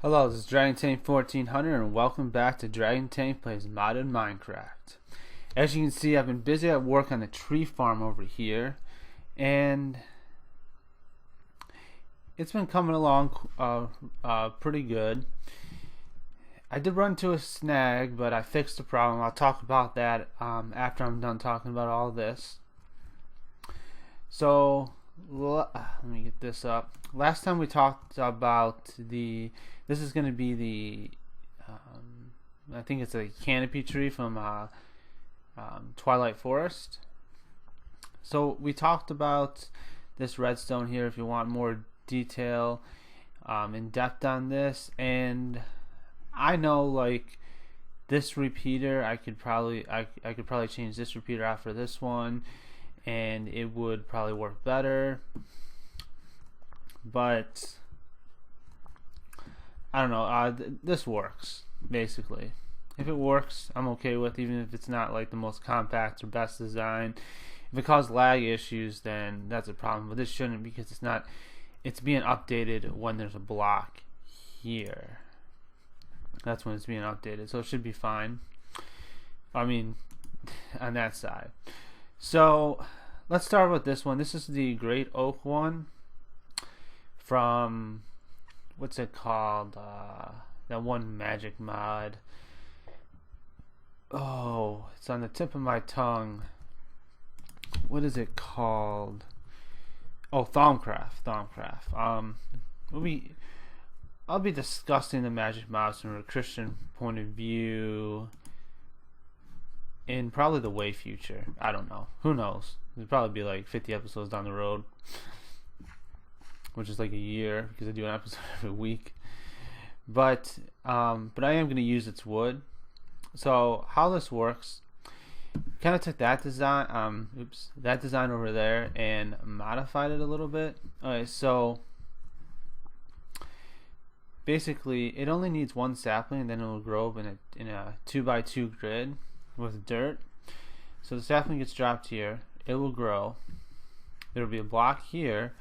Hello, this is DragonTank 1400 and welcome back to DragonTank Plays Modded Minecraft. As you can see, I've been busy at work on the tree farm over here, and it's been coming along pretty good. I did run into a snag, but I fixed the problem. I'll talk about that after I'm done talking about all this. So let me get this up. Last time we talked about this is going to be the I think it's a canopy tree from Twilight Forest. So we talked about this redstone here. If you want more detail in depth on this, and I know like this repeater, I could probably change this repeater out for this one, and it would probably work better. But I don't know. This works basically. If it works, I'm okay with, even if it's not like the most compact or best design. If it causes lag issues, then that's a problem. But this shouldn't, because it's not. It's being updated when there's a block here. That's when it's being updated, so it should be fine. I mean, on that side. So let's start with this one. This is the Great Oak one from, what's it called? That one magic mod. Oh, it's on the tip of my tongue. What is it called? Oh, Thaumcraft. I'll be discussing the magic mods from a Christian point of view in probably the way future. I don't know. Who knows? It'll probably be like 50 episodes down the road, which is like a year, because I do an episode every week. But I am going to use its wood. So how this works, kind of took that design, that design over there and modified it a little bit. Okay, so basically it only needs one sapling, and then it will grow up in a 2x2 grid with dirt. So the sapling gets dropped here, it will grow. There will be a block here,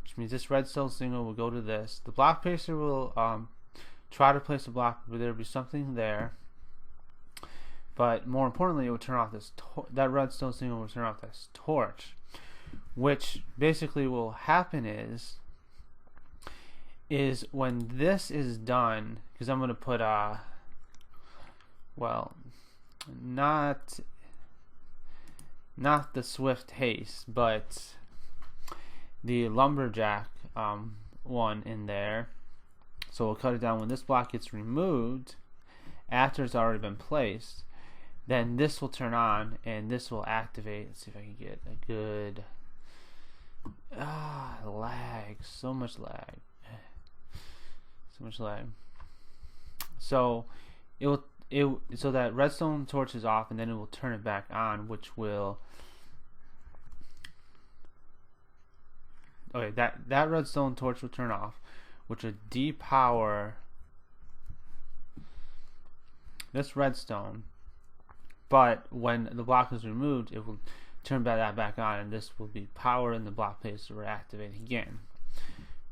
which means this redstone signal will go to this. The block placer will try to place a block, but there will be something there. But more importantly, it will turn off this that redstone signal will turn off this torch, which basically will happen is when this is done, because I'm going to put well, not the swift haste, but the lumberjack one in there. So we'll cut it down when this block gets removed after it's already been placed. Then this will turn on and this will activate. Let's see if I can get a good lag. So much lag. So so that redstone torch is off, and then it will turn it back on, which will that redstone torch will turn off, which will depower this redstone. But when the block is removed, it will turn that back on, and this will be power, and the block placer will reactivate again.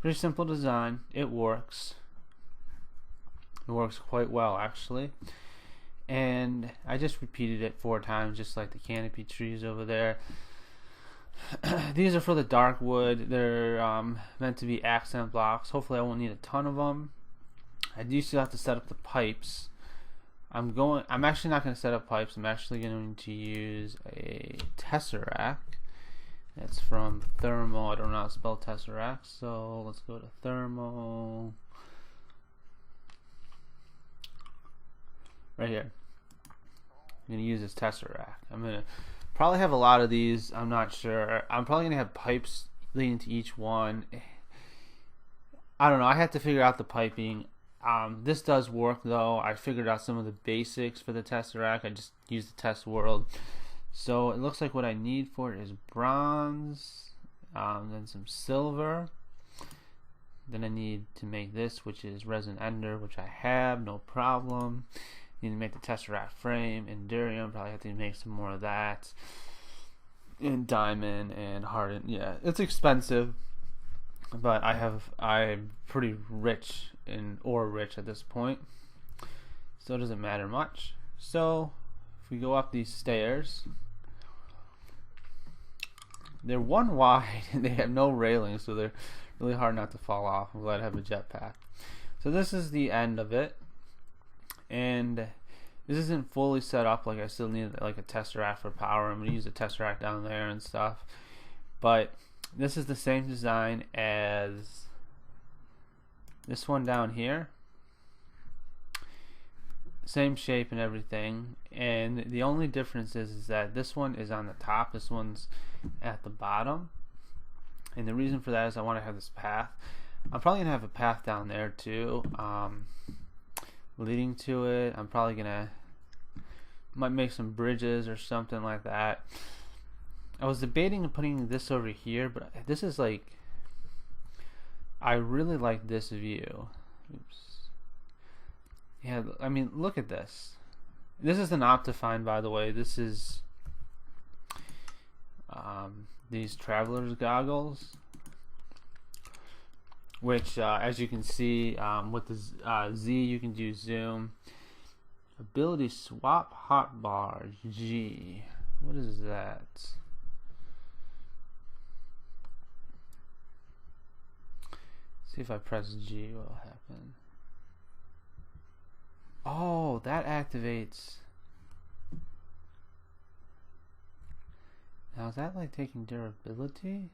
Pretty simple design. It works. It works quite well, actually. And I just repeated it 4 times, just like the canopy trees over there. These are for the dark wood. They're meant to be accent blocks. Hopefully I won't need a ton of them. I do still have to set up the pipes. I'm actually not going to set up pipes. I'm actually going to use a tesseract. It's from Thermo. I don't know how to spell tesseract, so let's go to Thermo. Right here. I'm going to use this tesseract. I'm going to probably have a lot of these. I'm not sure. I'm probably going to have pipes leading to each one. I don't know. I have to figure out the piping. This does work though. I figured out some of the basics for the tesseract. I just used the test world. So it looks like what I need for it is bronze, then some silver. Then I need to make this, which is resin ender, which I have, no problem. Need to make the tesseract frame, endurium, probably have to make some more of that. And diamond and hardened. Yeah, it's expensive. but I'm pretty rich in ore rich at this point, so it doesn't matter much. So if we go up these stairs, they're one wide and they have no railings, so they're really hard not to fall off. I'm glad I have a jetpack. So this is the end of it, and this isn't fully set up. Like, I still need like a tesseract for power. I'm gonna use a tesseract down there and stuff, but this is the same design as this one down here, same shape and everything, and the only difference is that this one is on the top, this one's at the bottom. And the reason for that is I want to have this path. I'm probably gonna have a path down there too, leading to it. I'm probably might make some bridges or something like that. I was debating putting this over here, but this is like, I really like this view. Oops. Yeah, I mean, look at this. This is an Optifine, by the way. This is these traveler's goggles, which as you can see, with the Z you can do zoom. Ability swap hotbar G. What is that? See if I press G, what will happen? Oh, that activates. Now is that like taking durability?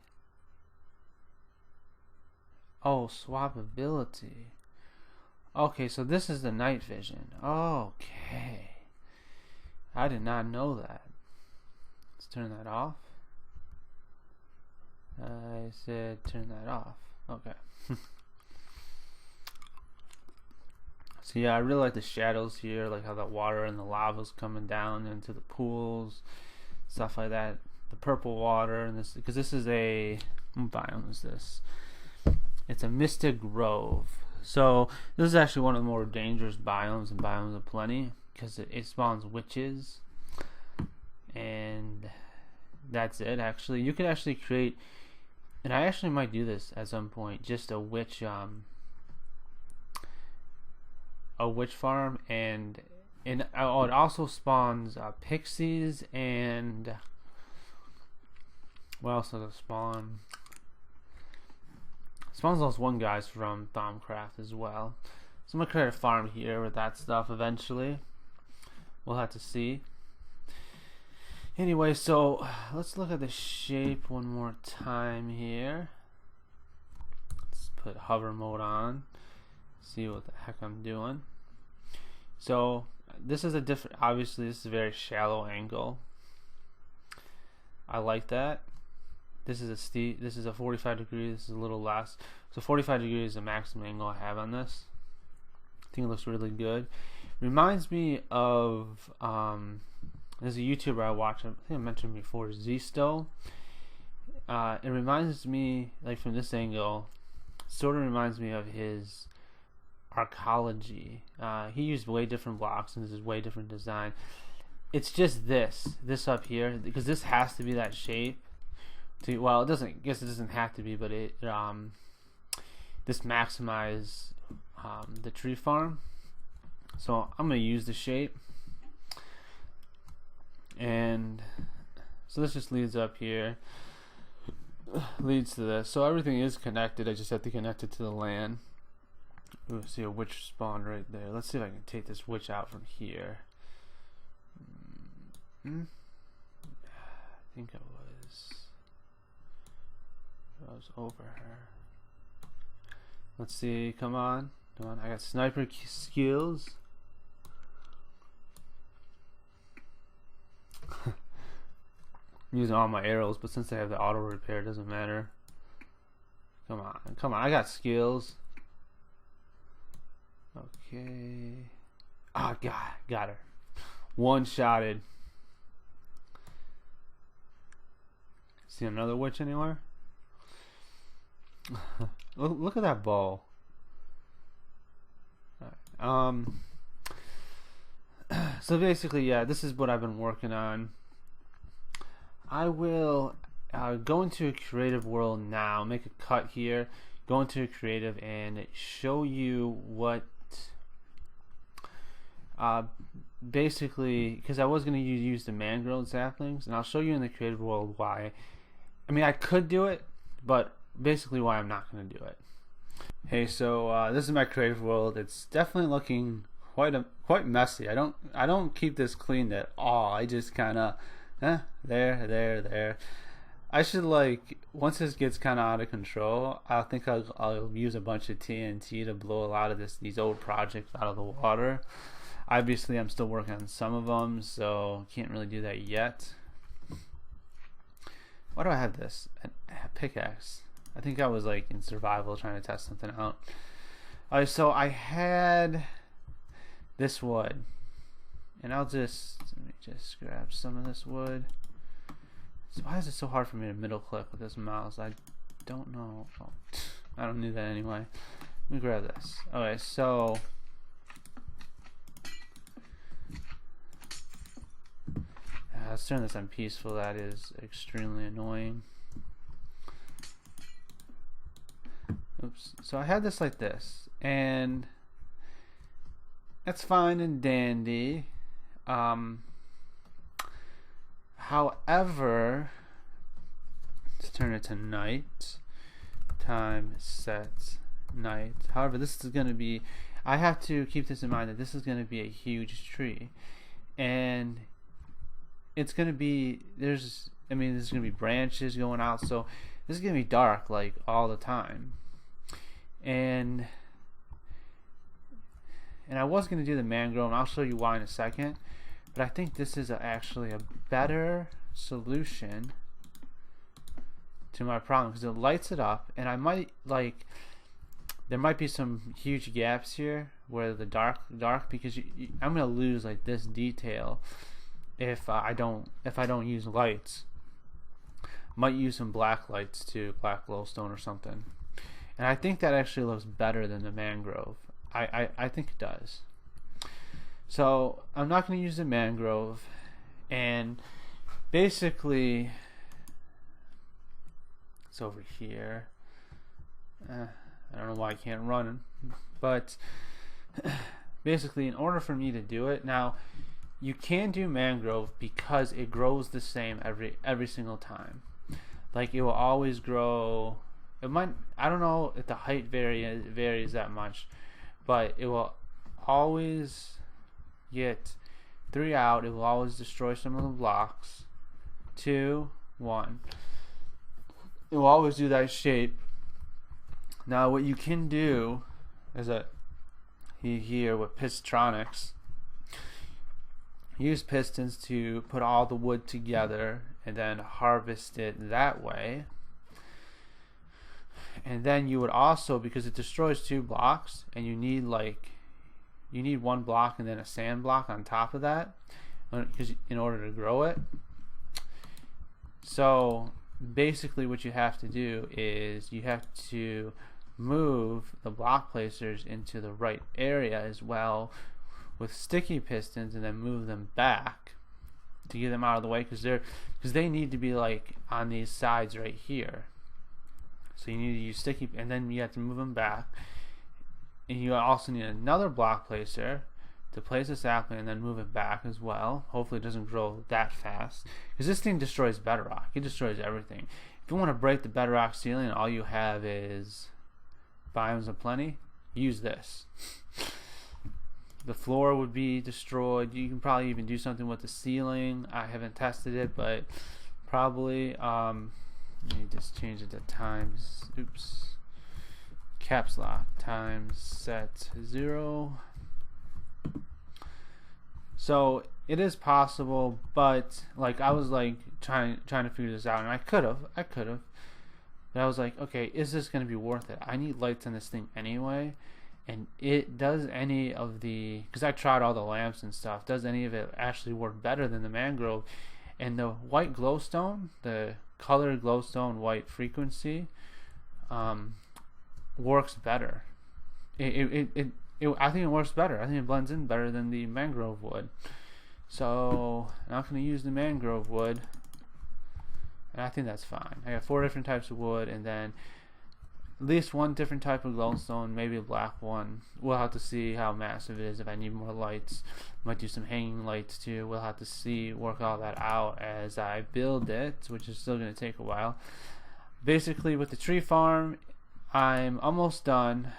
Oh, swappability. Okay, so this is the night vision. Okay. I did not know that. Let's turn that off. I said turn that off. Okay. So yeah, I really like the shadows here, like how the water and the lava's coming down into the pools, stuff like that. The purple water, and this, because this is what biome is this? It's a Mystic Grove. So this is actually one of the more dangerous biomes in Biomes of Plenty, because it spawns witches, and that's it. Actually, you can actually create, and I actually might do this at some point, just a witch farm, and it also spawns pixies, and what else does it spawn? Spawns those one guys from Thaumcraft as well. So I'm gonna create a farm here with that stuff eventually. We'll have to see. Anyway, so let's look at the shape one more time here. Let's put hover mode on. See what the heck I'm doing. So this is a different, obviously this is a very shallow angle. I like that. This is a steep, this is a 45 degrees, this is a little less. So 45 degrees is the maximum angle I have on this. I think it looks really good. Reminds me of there's a YouTuber I watch, I think I mentioned before, Zisto. It reminds me, like from this angle, sort of reminds me of his arcology. He used way different blocks and this is way different design. It's just this up here, because this has to be that shape. Well, it doesn't. I guess it doesn't have to be, but it this maximize the tree farm. So I'm gonna use the shape, and so this just leads up here, leads to this. So everything is connected. I just have to connect it to the land. Ooh, see a witch spawn right there. Let's see if I can take this witch out from here. I think I was over her. Let's see, come on. I got sniper skills. I'm using all my arrows, but since I have the auto repair, it doesn't matter. Come on, I got skills. Okay. Oh, got her. One-shotted. See another witch anywhere? Look at that bow. So basically, yeah, this is what I've been working on. I will go into a creative world now, make a cut here, go into a creative and show you what basically, because I was going to use the mangrove saplings, and I'll show you in the creative world why. I mean, I could do it, but basically why I'm not going to do it. Hey, so this is my creative world. It's definitely looking quite messy. I don't keep this clean at all. I just kind of there. I should, like, once this gets kind of out of control, I think I'll use a bunch of TNT to blow a lot of these old projects out of the water. Obviously, I'm still working on some of them, so can't really do that yet. Why do I have this? A pickaxe. I think I was like in survival trying to test something out. Alright, so I had this wood, and let me just grab some of this wood. So why is it so hard for me to middle click with this mouse? I don't know. Oh, I don't need that anyway. Let me grab this. Okay, so let's turn this on peaceful. That is extremely annoying. Oops. So I had this like this, and that's fine and dandy. However, let's turn it to night. Time set night. However, this is going to be, I have to keep this in mind that this is going to be a huge tree, and it's going to be, there's going to be branches going out, so this is going to be dark like all the time. And I was going to do the mangrove, and I'll show you why in a second, but I think this is actually a better solution to my problem, because it lights it up, and I might, like, there might be some huge gaps here where the dark because I'm going to lose like this detail if I don't use lights. Might use some black lights too, black glowstone or something. And I think that actually looks better than the mangrove. I think it does. So I'm not going to use the mangrove, and basically it's over here. I don't know why I can't run, but basically in order for me to do it, now you can do mangrove because it grows the same every single time. Like, it will always grow. It might, I don't know if the height varies that much, but it will always get 3 out. It will always destroy some of the blocks. 2, 1. It will always do that shape. Now what you can do is that here with Pistronics, use pistons to put all the wood together and then harvest it that way. And then you would also, because it destroys 2 blocks, and you need 1 block and then a sand block on top of that, because in order to grow it. So basically what you have to do is you have to move the block placers into the right area as well with sticky pistons, and then move them back to get them out of the way, because they need to be like on these sides right here. So you need to use sticky, and then you have to move them back, and you also need another block placer to place a sapling and then move it back as well. Hopefully it doesn't grow that fast, because this thing destroys bedrock. It destroys everything. If you want to break the bedrock ceiling and all you have is biomes of plenty, use this. The floor would be destroyed. You can probably even do something with the ceiling. I haven't tested it, but probably. Let me just change it to times. Oops. Caps lock. Times set 0. So it is possible, but like I was like trying to figure this out, and I could have. But I was like, okay, is this going to be worth it? I need lights on this thing anyway. And it does any of the, because I tried all the lamps and stuff, does any of it actually work better than the mangrove? And the white glowstone, the colored glowstone white frequency, works better. I think it works better. I think it blends in better than the mangrove would. So I'm not going to use the mangrove wood. and I think that's fine. I got 4 different types of wood, and then at least 1 different type of glowstone, maybe a black one. We'll have to see how massive it is. If I need more lights, might do some hanging lights too. We'll have to see, work all that out as I build it, which is still going to take a while. Basically, with the tree farm, I'm almost done.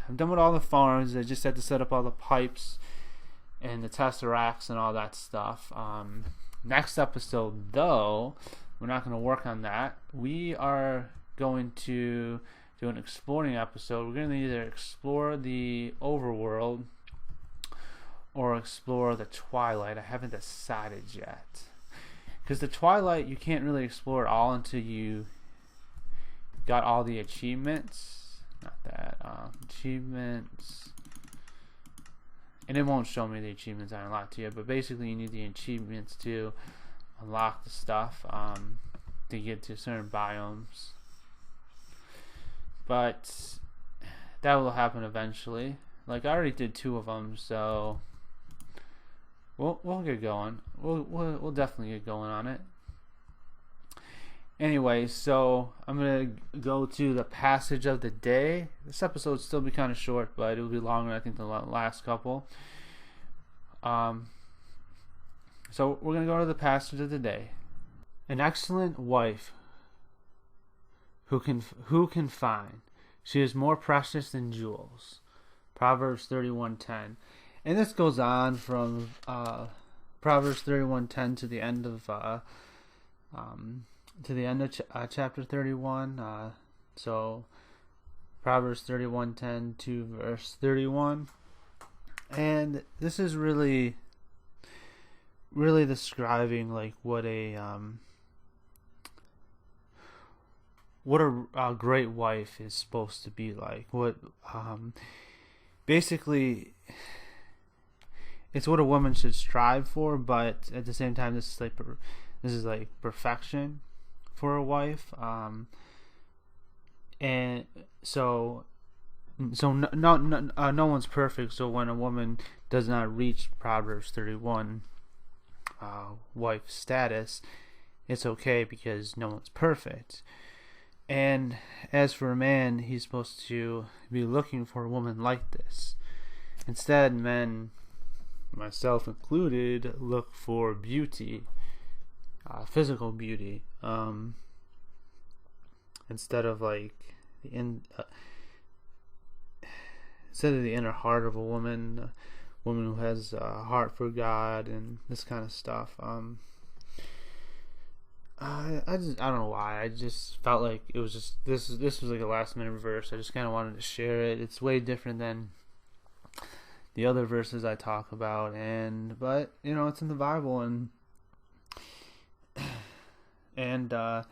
I'm done with all the farms. I just had to set up all the pipes and the tesseracts and all that stuff. Next episode, though, we're not going to work on that. We are going to do an exploring episode. We're going to either explore the overworld or explore the Twilight. I haven't decided yet. Because the Twilight, you can't really explore it all until you got all the achievements. Not that. Achievements. And it won't show me the achievements I unlocked here, but basically you need the achievements to unlock the stuff to get to certain biomes. But that will happen eventually. Like, I already did 2 of them, so we'll get going. We'll definitely get going on it. Anyway, so I'm gonna go to the passage of the day. This episode will still be kind of short, but it'll be longer, I think, than the last couple. So we're gonna go to the passage of the day. An excellent wife who can find. She is more precious than jewels. Proverbs 31:10. And this goes on from Proverbs 31:10 to the end of chapter 31. So Proverbs 31:10 to verse 31. And this is really describing like what a great wife is supposed to be like. What basically it's what a woman should strive for, but at the same time this is like perfection for a wife. And so no one's perfect. So when a woman does not reach Proverbs 31 wife status, it's okay because no one's perfect. And as for a man, he's supposed to be looking for a woman like this. Instead, men, myself included, look for beauty, physical beauty, instead of like instead of the inner heart of a woman who has a heart for God and this kind of stuff. I don't know why. I just felt like it was just this was like a last minute verse. I just kind of wanted to share it. It's way different than the other verses I talk about, but you know, it's in the Bible, and I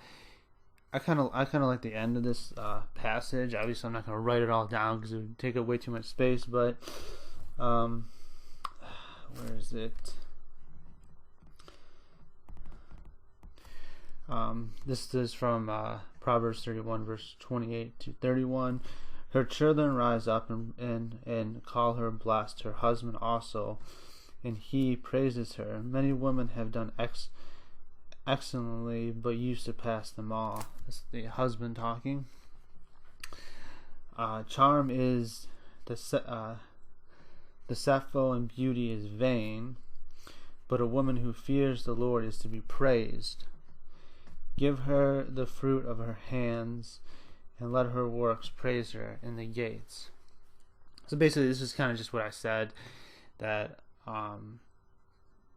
kind of like the end of this passage. Obviously, I'm not going to write it all down because it would take up way too much space. But where is it? This is from Proverbs 31, verse 28 to 31. Her children rise up and call her blessed, her husband also, and he praises her. Many women have done excellently, but you surpass them all. That's the husband talking. Charm is deceitful and beauty is vain, but a woman who fears the Lord is to be praised. Give her the fruit of her hands, and let her works praise her in the gates. So basically, this is kind of just what I said, that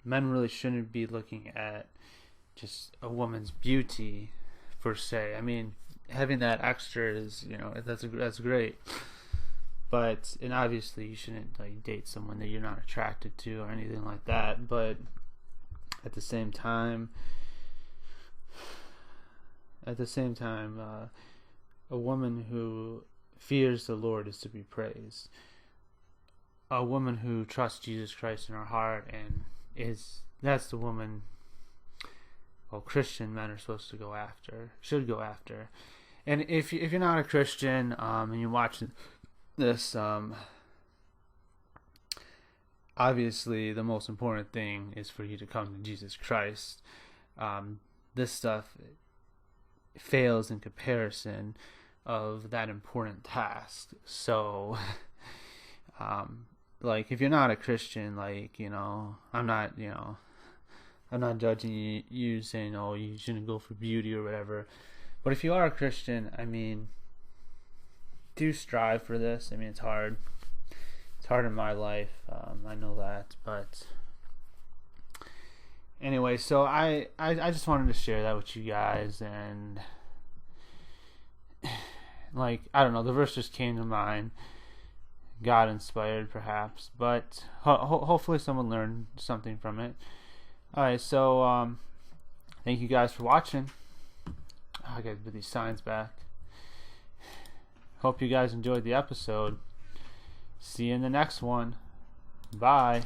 men really shouldn't be looking at just a woman's beauty per se. I mean, having that extra is, you know, that's great, but and obviously you shouldn't like date someone that you're not attracted to or anything like that. But at the same time, a woman who fears the Lord is to be praised. A woman who trusts Jesus Christ in her heart that's the woman, well, Christian men are supposed to should go after. And if you're not a Christian and you're watching this, obviously the most important thing is for you to come to Jesus Christ. This stuff fails in comparison of that important task. So like, if you're not a Christian, like, I'm not judging you saying, oh, you shouldn't go for beauty or whatever. But if you are a Christian, I mean, do strive for this. I mean, it's hard. It's hard in my life. I know that. But anyway, so I just wanted to share that with you guys. And, like, I don't know, the verse just came to mind. God inspired, perhaps. But hopefully someone learned something from it. Alright, so thank you guys for watching. I gotta put these signs back. Hope you guys enjoyed the episode. See you in the next one. Bye.